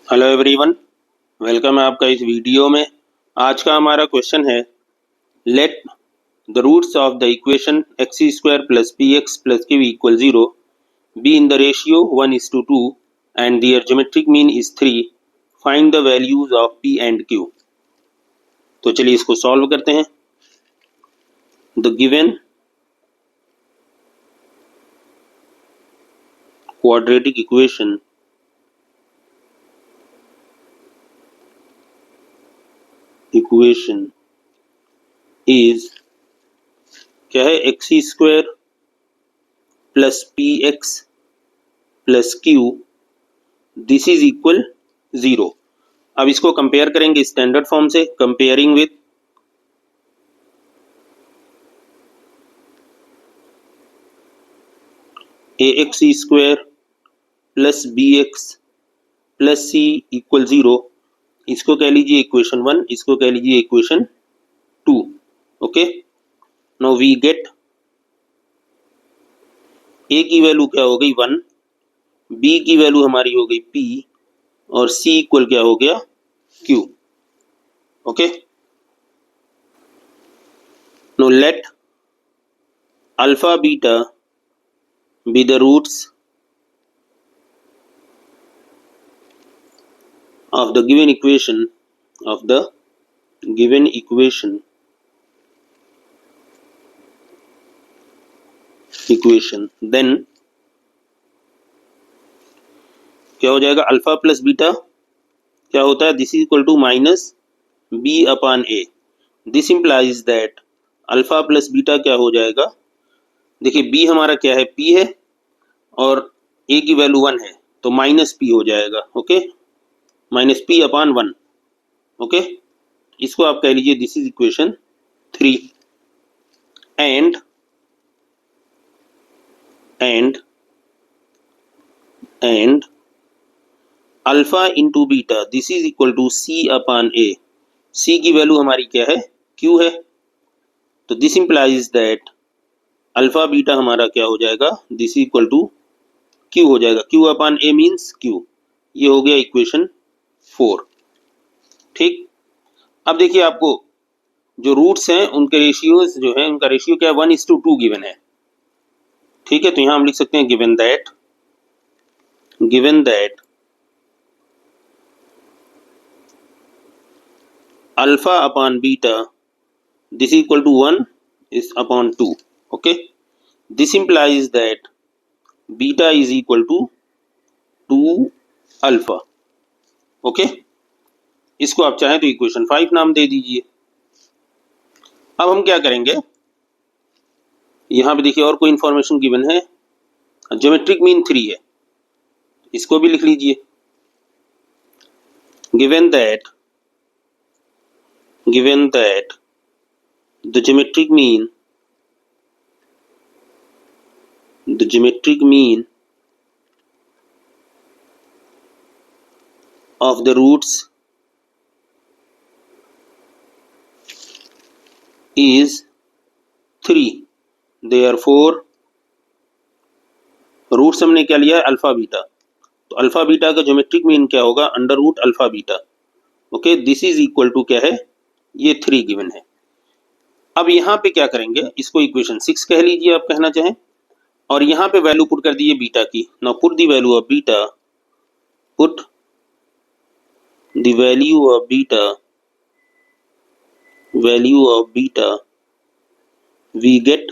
Hello everyone, welcome है आपका इस वीडियो में। आज का हमारा क्वेश्चन है, let the roots of the equation x square plus p x plus q equal 0 be in the ratio 1:2 and their geometric mean is 3। Find the values of p and q. तो चलिए इसको solve करते हैं। The given quadratic equation is क्या है, x square plus p x plus q this is equal 0। अब इसको compare करेंगे स्टैंडर्ड फॉर्म से, comparing with A x square plus b x plus c equal 0। इसको कह लीजिए इक्वेशन 1, इसको कह लीजिए equation 2। Okay, now we get a की वैल्यू क्या हो गई 1, बी की वैल्यू हमारी हो गई p और c इक्वल क्या हो गया q। Okay, now let alpha beta be the roots of the given equation then क्या हो जाएगा, अल्फा प्लस बीटा क्या होता है, this is equal to minus b upon a. This implies that alpha plus beta क्या हो जाएगा, देखिए बी हमारा क्या है, पी है और ए की वैल्यू 1 है तो माइनस पी हो जाएगा। Okay, minus P upon 1। Okay, इसको आप कह लीजिए this is equation 3 and alpha into beta this is equal to C upon ए। सी की वैल्यू हमारी क्या है, क्यू है, तो this implies that alpha beta हमारा क्या हो जाएगा, this is equal to Q हो जाएगा, क्यू अपॉन ए मीन्स क्यू। ये हो गया इक्वेशन 4। ठीक, अब देखिए आपको जो रूट्स हैं उनके रेशियोज जो है, उनका रेशियो क्या है, 1:2 गिवन है। ठीक है, तो यहां हम लिख सकते हैं given that alpha upon beta this equal to 1 is upon 2. Okay, this implies that beta is equal to 2 alpha. Okay, इसको आप चाहें तो इक्वेशन 5 नाम दे दीजिए। अब हम क्या करेंगे, यहां पे देखिए और कोई इंफॉर्मेशन गिवन है, ज्योमेट्रिक मीन 3 है, इसको भी लिख लीजिए। Given that the geometric mean of the roots is 3। therefore roots हमने क्या लिया है, अल्फा बीटा, तो अल्फा बीटा का ज्योमेट्रिक मीन क्या होगा, under root alpha beta. Okay, this is equal to क्या है, ये 3 गिवन है। अब यहाँ पे क्या करेंगे, इसको इक्वेशन 6 कह लीजिए आप कहना चाहें, और यहाँ पे वैल्यू पुट कर दीजिए बीटा की। Now put the value of beta, put the value of beta, we get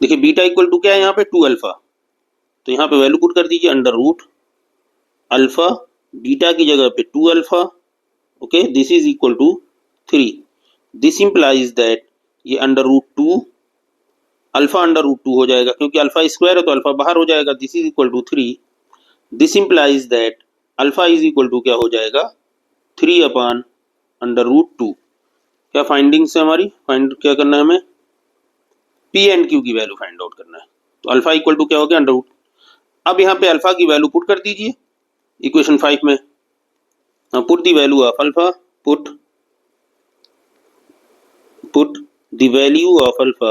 देखिए बीटा इक्वल टू क्या है यहाँ पे, 2 अल्फा, तो यहाँ पे वैल्यू पुट कर दीजिए अंडर रूट अल्फा, बीटा की जगह पे 2 alpha. Okay, this is equal to 3। This implies that ये under root 2 alpha under root 2 हो जाएगा, क्योंकि अल्फा स्क्वायर है तो अल्फा बाहर हो जाएगा, this is equal to 3। This implies that alpha is equal to क्या हो जाएगा, 3 अपॉन अंडर रूट 2। क्या फाइंडिंग्स है हमारी, फाइंड क्या करना है हमें, पी एंड क्यू की वैल्यू फाइंड आउट करना है। तो अल्फा इक्वल टू क्या हो गया, अंडर रूट। अब यहाँ पे अल्फा की वैल्यू पुट कर दीजिए इक्वेशन 5 में। Put the value of alpha, put the value of alpha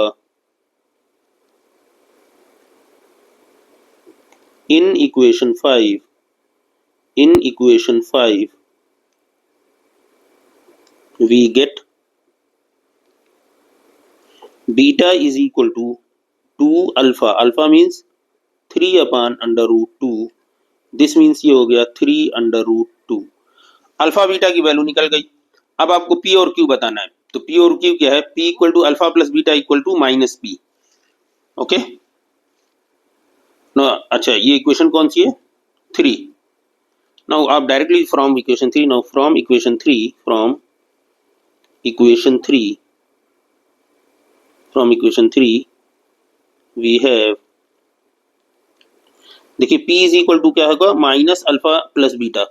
in equation 5 we get beta is equal to 2 alpha. Alpha means 3 upon under root 2. This means ये हो गया 3 अंडर रूट 2। अल्फा बीटा की value निकल गई। अब आपको P और Q बताना है। तो पी और क्यू क्या है? P equal to alpha plus beta equal to minus p. Okay no, अच्छा ये इक्वेशन कौन सी है? 3। नाउ आप directly from equation 3, now from equation 3 we have, देखिए P इज इक्वल टू क्या होगा? Minus alpha plus beta.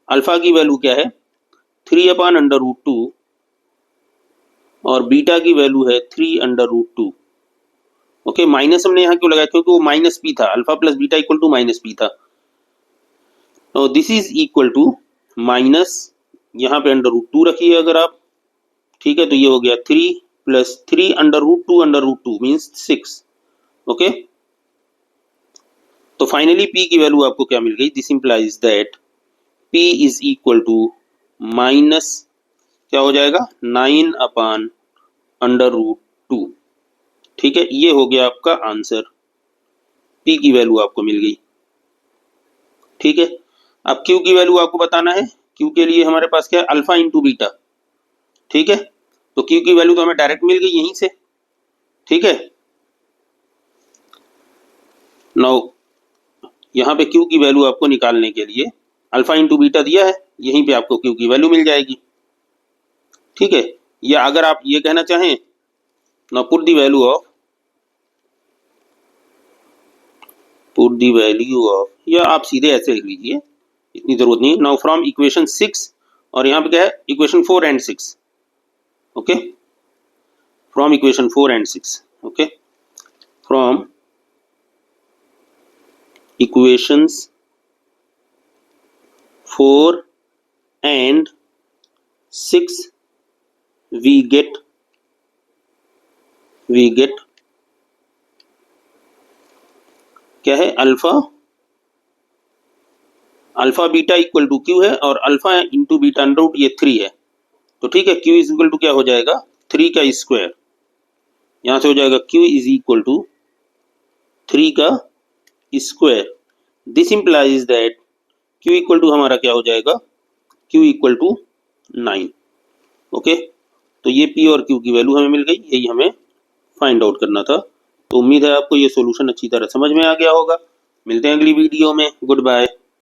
Alpha की वैल्यू क्या है? 3 अपॉन अंडर रूट 2 और बीटा की वैल्यू है 3 अंडर रूट 2। ओके, माइनस हमने यहाँ क्यों लगाया? क्योंकि वो माइनस पी था। Alpha plus beta equal to minus P था। तो this is equal to minus, यहाँ पे अंडर रूट 2 रखिए अगर आप, ठीक है, तो ये हो गया 3 plus 3 under root 2 means 6। Okay, तो फाइनली P की वैल्यू आपको क्या मिल गई? This implies that P is equal to minus क्या हो जाएगा? 9 अपॉन अंडर रूट 2। ठीक है, ये हो गया आपका आंसर। P की वैल्यू आपको मिल गई। ठीक है, अब Q की वैल्यू आपको बताना है। Q के लिए हमारे पास क्या है? Alpha into beta. ठीक है, तो Q की वैल्यू तो हमें डायरेक्ट मिल गई यहीं से। ठीक है, नाउ यहाँ पे Q की वैल्यू आपको निकालने के लिए अल्फा इंटू बीटा दिया है, यहीं पे आपको Q की वैल्यू मिल जाएगी। ठीक है, या अगर आप ये कहना चाहें, now put the value of, या आप सीधे ऐसे लिख लीजिए, इतनी जरूरत नहीं। नाउ फ्रॉम इक्वेशन 6, और यहाँ पे क्या है? Equation 4 and 6। Okay, from equation 4 and 6। Okay, from equations 4 and 6 we get क्या है? Alpha beta equal to Q है, और alpha into beta under root ये 3 है। तो ठीक है, क्यू इज इक्वल टू क्या हो जाएगा? 3 का स्क्वायर। यहां से हो जाएगा क्यू इज इक्वल टू 3 का square. This implies that Q equal to हमारा क्या हो जाएगा? Q equal to 9। ओके, तो ये P और Q की वैल्यू हमें मिल गई, यही हमें फाइंड आउट करना था। तो उम्मीद है आपको ये सॉल्यूशन अच्छी तरह समझ में आ गया होगा। मिलते हैं अगली वीडियो में। Good bye.